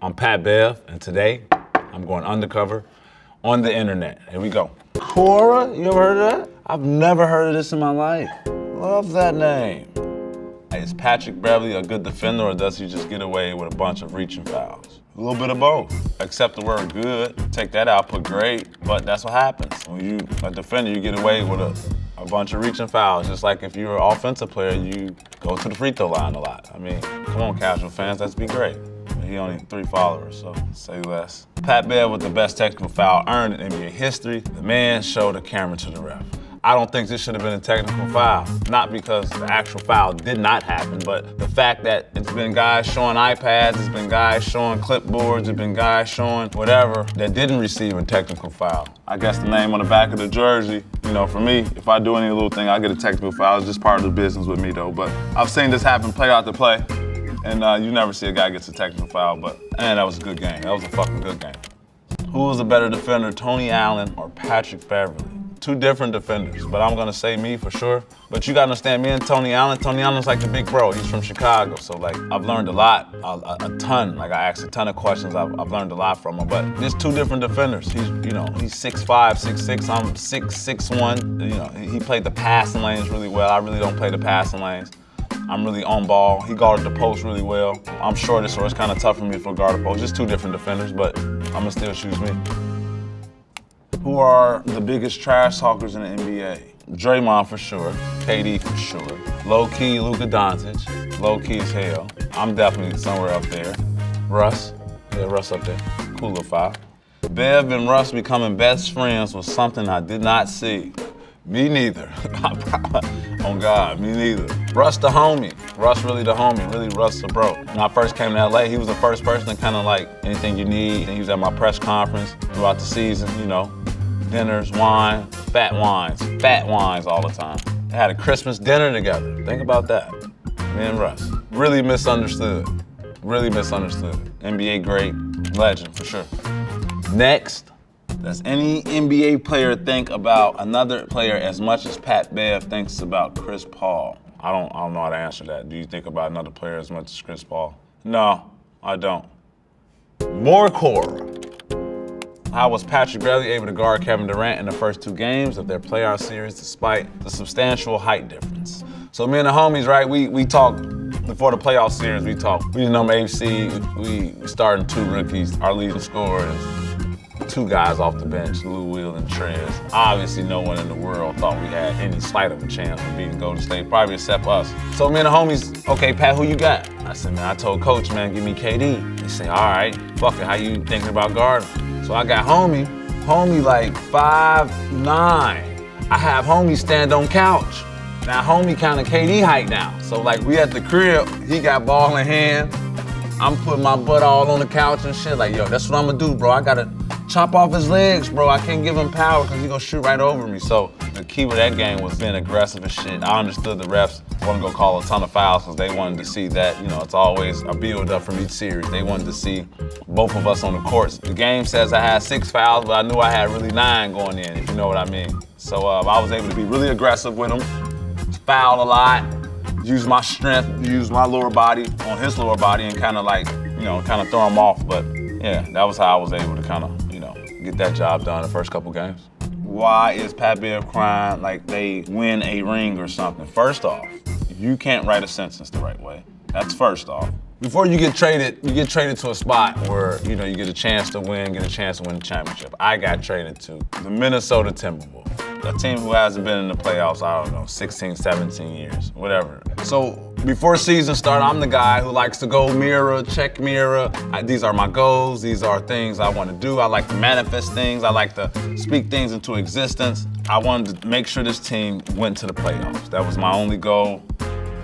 I'm Pat Bev, and today I'm going undercover on the internet. Here we go. Cora, you ever heard of that? I've never heard of this in my life. Love that name. Is Patrick Beverley a good defender, or does he just get away with a bunch of reaching fouls? A little bit of both. Except the word good, take that out, put great, but that's what happens. When you a defender, you get away with a bunch of reaching fouls. Just like if you're an offensive player, you go to the free throw line a lot. I mean, come on, casual fans, let's be great. But he only 3 followers, so say less. Pat Bev with the best technical foul earned in NBA history. The man showed the camera to the ref. I don't think this should have been a technical foul. Not because the actual foul did not happen, but the fact that it's been guys showing iPads, it's been guys showing clipboards, it's been guys showing whatever that didn't receive a technical foul. I guess the name on the back of the jersey, you know, for me, if I do any little thing, I get a technical foul. It's just part of the business with me though. But I've seen this happen play after play, and you never see a guy gets a technical foul, but man, that was a good game. That was a fucking good game. Who was a better defender, Tony Allen or Patrick Beverley? 2 different defenders, but I'm gonna say me for sure. But you gotta understand, me and Tony Allen's like the big bro. He's from Chicago, so like I've learned a lot, a ton. Like I asked a ton of questions. I've learned a lot from him. But there's 2 different defenders. He's 6'5", 6'6". I'm 6'1". You know, he played the passing lanes really well. I really don't play the passing lanes. I'm really on ball. He guarded the post really well. I'm shorter, so it's kind of tough for me to guard the post. Just 2 different defenders, but I'm gonna still choose me. Who are the biggest trash talkers in the NBA? Draymond for sure, KD for sure. Low-key Luka Doncic, low-key as hell. I'm definitely somewhere up there. Russ, yeah, Russ up there, cool little foul. Bev and Russ becoming best friends was something I did not see. Me neither. Oh God, me neither. Russ the homie. Russ really the homie. Really Russ the bro. When I first came to LA, he was the first person to kind of like anything you need. And he was at my press conference throughout the season, you know. Dinners, wine, fat wines all the time. They had a Christmas dinner together. Think about that. Me and Russ. Really misunderstood. Really misunderstood. NBA great, legend for sure. Next. Does any NBA player think about another player as much as Pat Bev thinks about Chris Paul? I don't know how to answer that. Do you think about another player as much as Chris Paul? No, I don't. More Cora. How was Patrick Beverley able to guard Kevin Durant in the first 2 games of their playoff series despite the substantial height difference? So me and the homies, right, we talked before the playoff series, we talked. We number 8 seed, we starting 2 rookies. Our leading scorer is 2 guys off the bench, Lou Will and Trez. Obviously no one in the world thought we had any slight of a chance of beating Golden State, probably except us. So me and the homies, okay, Pat, who you got? I said, man, I told coach, man, give me KD. He said, all right, fuck it, how you thinking about guarding? So I got homie like 5'9". I have homie stand on couch. Now homie kinda KD height now. So like we at the crib, he got ball in hand. I'm putting my butt all on the couch and shit. Like, yo, that's what I'm gonna do, bro. I gotta chop off his legs, bro. I can't give him power because he gonna shoot right over me. So the key with that game was being aggressive and shit. I understood the refs wasn't gonna call a ton of fouls because they wanted to see that, you know, it's always a build up from each series. They wanted to see both of us on the courts. The game says I had 6 fouls, but I knew I had really 9 going in, if you know what I mean. So I was able to be really aggressive with him, foul a lot, use my strength, use my lower body on his lower body and kind of like, you know, kind of throw him off. But yeah, that was how I was able to kind of, you know, get that job done the first couple games. Why is Pat Bev crying like they win a ring or something? First off, you can't write a sentence the right way. That's first off. Before you get traded to a spot where, you know, you get a chance to win, get a chance to win the championship. I got traded to the Minnesota Timberwolves, a team who hasn't been in the playoffs, I don't know, 16, 17 years, whatever. So before season start, I'm the guy who likes to go mirror, check mirror. These are my goals. These are things I want to do. I like to manifest things. I like to speak things into existence. I wanted to make sure this team went to the playoffs. That was my only goal.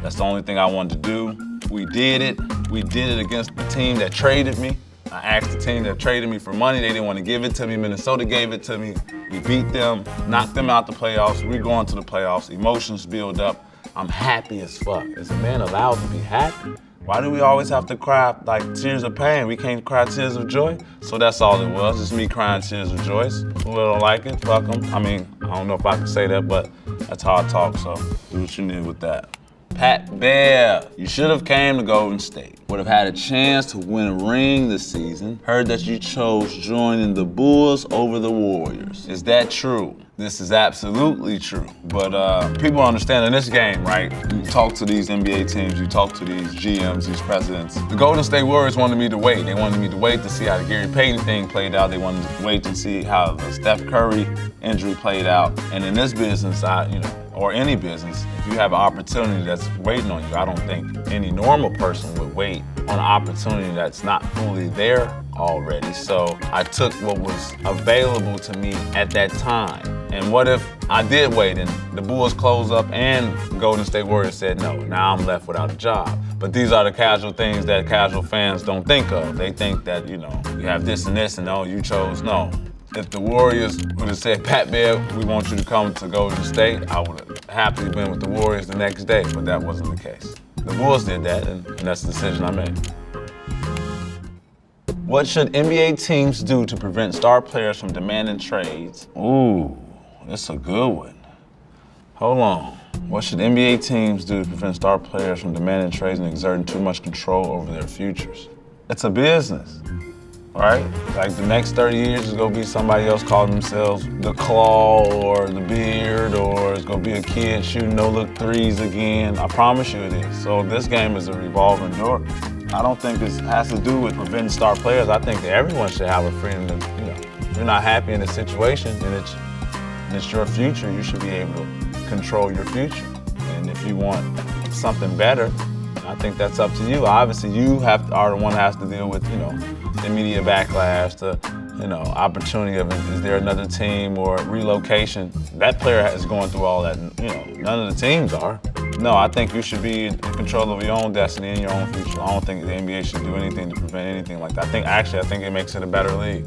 That's the only thing I wanted to do. We did it. We did it against the team that traded me. I asked the team that traded me for money. They didn't want to give it to me. Minnesota gave it to me. We beat them, knocked them out the playoffs. We're going to the playoffs. Emotions build up. I'm happy as fuck. Is a man allowed to be happy? Why do we always have to cry like tears of pain? We can't cry tears of joy? So that's all it was, just me crying tears of joy. Who don't like it, fuck them. I mean, I don't know if I can say that, but that's how I talk, so do what you need with that. Pat Bev, you should have came to Golden State. would have had a chance to win a ring this season. Heard that you chose joining the Bulls over the Warriors. Is that true? This is absolutely true. But people understand in this game, right? You talk to these NBA teams, you talk to these GMs, these presidents. The Golden State Warriors wanted me to wait. They wanted me to wait to see how the Gary Payton thing played out. They wanted to wait to see how the Steph Curry injury played out. And in this business, or any business, if you have an opportunity that's waiting on you, I don't think any normal person would wait on an opportunity that's not fully there already. So I took what was available to me at that time. And what if I did wait and the Bulls closed up and Golden State Warriors said no? Now I'm left without a job. But these are the casual things that casual fans don't think of. They think that, you have this and this and you chose no. If the Warriors would have said, Pat Bev, we want you to come to Golden State, I would have happily been with the Warriors the next day, but that wasn't the case. The Bulls did that, and that's the decision I made. What should NBA teams do to prevent star players from demanding trades? Ooh, that's a good one. Hold on. What should NBA teams do to prevent star players from demanding trades and exerting too much control over their futures? It's a business. Right? Like the next 30 years is gonna be somebody else calling themselves the Claw or the Beard, or it's gonna be a kid shooting no-look threes again. I promise you it is. So this game is a revolving door. I don't think this has to do with preventing star players. I think that everyone should have a freedom to, if you're not happy in a situation and it's your future, you should be able to control your future. And if you want something better, I think that's up to you. Obviously, you are the one that has to deal with, the media backlash, the, opportunity of is there another team or relocation. That player is going through all that. None of the teams are. No, I think you should be in control of your own destiny and your own future. I don't think the NBA should do anything to prevent anything like that. I think it makes it a better league.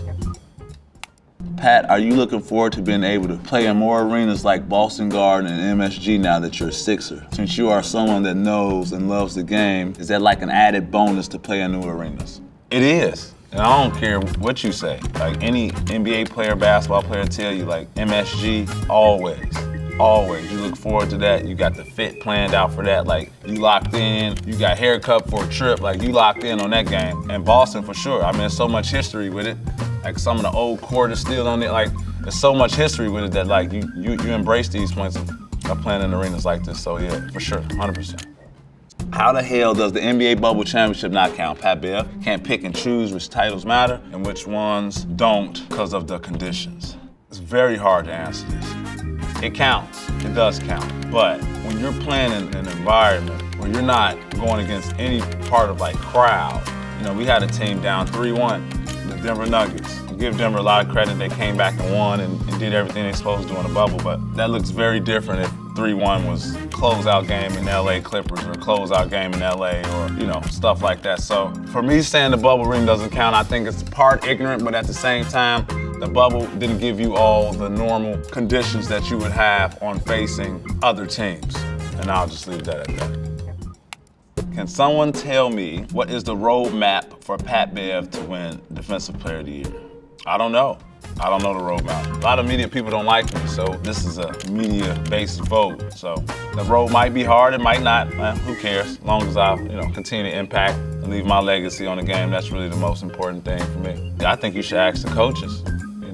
Pat, are you looking forward to being able to play in more arenas like Boston Garden and MSG now that you're a Sixer? Since you are someone that knows and loves the game, is that like an added bonus to play in new arenas? It is. And I don't care what you say. Like any NBA player, basketball player tell you, like MSG, always. Always. You look forward to that. You got the fit planned out for that. Like you locked in. You got haircut for a trip. Like you locked in on that game. And Boston for sure. I mean, there's so much history with it. Like some of the old court is still on it. Like there's so much history with it that like you embrace these points of playing in arenas like this. So yeah, for sure, 100%. How the hell does the NBA Bubble Championship not count? Pat Bev can't pick and choose which titles matter and which ones don't because of the conditions. It's very hard to answer this. It counts, it does count. But when you're playing in an environment where you're not going against any part of like crowd, we had a team down 3-1, the Denver Nuggets. I give Denver a lot of credit. They came back and won and did everything they're supposed to do in the bubble, but that looks very different if 3-1 was closeout game in LA Clippers or closeout game in LA or, stuff like that. So for me saying the bubble ring doesn't count, I think it's part ignorant, but at the same time, the bubble didn't give you all the normal conditions that you would have on facing other teams. And I'll just leave that at that. Can someone tell me what is the roadmap for Pat Bev to win Defensive Player of the Year? I don't know. I don't know the roadmap. A lot of media people don't like me, so this is a media-based vote. So the road might be hard, it might not. Who cares? As long as I, continue to impact and leave my legacy on the game, that's really the most important thing for me. I think you should ask the coaches.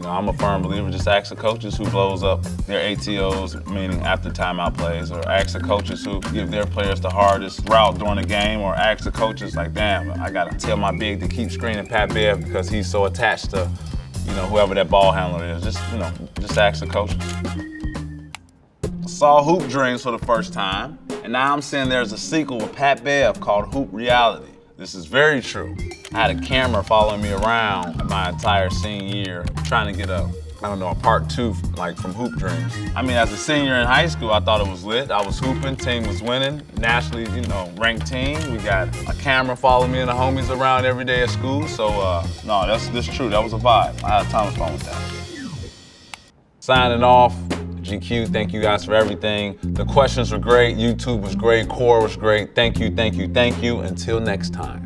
I'm a firm believer, just ask the coaches who blows up their ATOs, meaning after timeout plays, or ask the coaches who give their players the hardest route during the game, or ask the coaches like, damn, I gotta tell my big to keep screening Pat Bev because he's so attached to, whoever that ball handler is. Just ask the coaches. I saw Hoop Dreams for the first time, and now I'm seeing there's a sequel with Pat Bev called Hoop Reality. This is very true. I had a camera following me around my entire senior year, trying to get a part 2 from Hoop Dreams. I mean, as a senior in high school, I thought it was lit. I was hooping, team was winning, nationally, ranked team. We got a camera following me and the homies around every day at school. So, no, that's true. That was a vibe. I had a ton of fun with that. Signing off. GQ, thank you guys for everything. The questions were great, YouTube was great, Core was great. Thank you, thank you, thank you. Until next time.